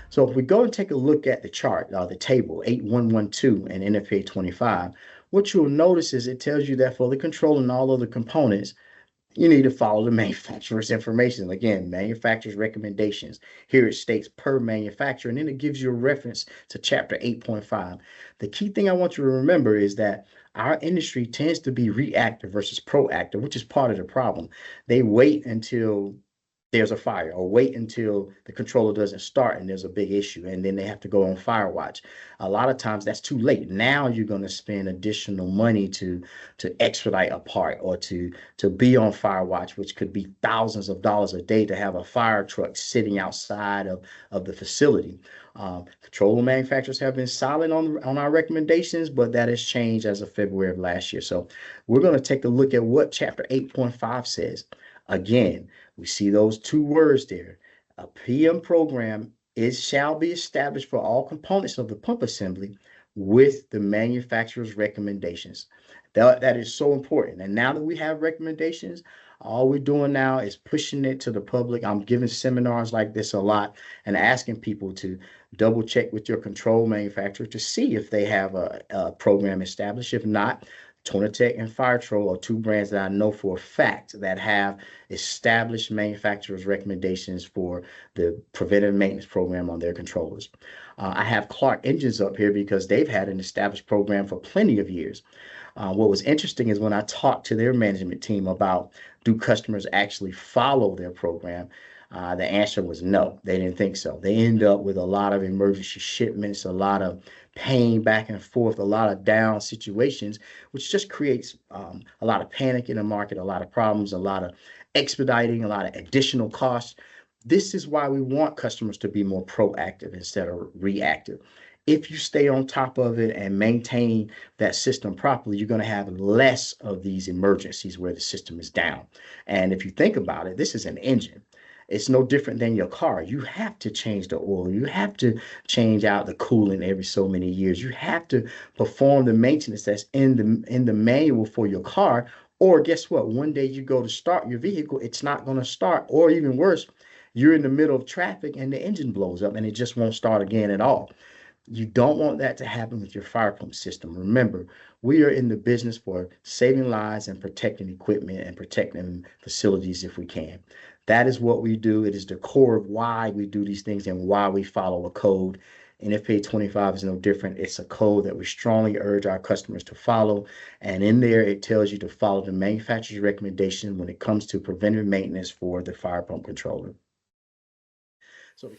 So if we go and take a look at the chart, the table 8112 and NFPA 25, what you'll notice is it tells you that for the controller and all of the components, you need to follow the manufacturer's information. Again, manufacturer's recommendations. Here it states per manufacturer, and then it gives you a reference to chapter 8.5. The key thing I want you to remember is that our industry tends to be reactive versus proactive, which is part of the problem. They wait until there's a fire or wait until the controller doesn't start and there's a big issue and then they have to go on fire watch. A lot of times that's too late. Now you're going to spend additional money to expedite a part or to be on fire watch, which could be thousands of dollars a day to have a fire truck sitting outside of the facility. Controller manufacturers have been silent on our recommendations, but that has changed as of February of last year. So we're going to take a look at what chapter 8.5 says. Again, we see those two words there. A PM program shall be established for all components of the pump assembly with the manufacturer's recommendations. That is so important. And now that we have recommendations, all we're doing now is pushing it to the public. I'm giving seminars like this a lot and asking people to double check with your control manufacturer to see if they have a program established. If not, Tonatech and FirePro are two brands that I know for a fact that have established manufacturers' recommendations for the preventive maintenance program on their controllers. I have Clark Engines up here because they've had an established program for plenty of years. What was interesting is when I talked to their management team about do customers actually follow their program, the answer was no, they didn't think so. They end up with a lot of emergency shipments, a lot of pain back and forth, a lot of down situations, which just creates a lot of panic in the market, a lot of problems, a lot of expediting, a lot of additional costs. This is why we want customers to be more proactive instead of reactive. If you stay on top of it and maintain that system properly, you're going to have less of these emergencies where the system is down. And if you think about it, this is an engine. It's no different than your car. You have to change the oil. You have to change out the coolant every so many years. You have to perform the maintenance that's in the manual for your car. Or guess what? One day you go to start your vehicle, it's not going to start. Or even worse, you're in the middle of traffic and the engine blows up and it just won't start again at all. You don't want that to happen with your fire pump system. Remember, we are in the business for saving lives and protecting equipment and protecting facilities if we can. That is what we do. It is the core of why we do these things and why we follow a code. NFPA 25 is no different. It's a code that we strongly urge our customers to follow. And in there, it tells you to follow the manufacturer's recommendation when it comes to preventive maintenance for the fire pump controller. So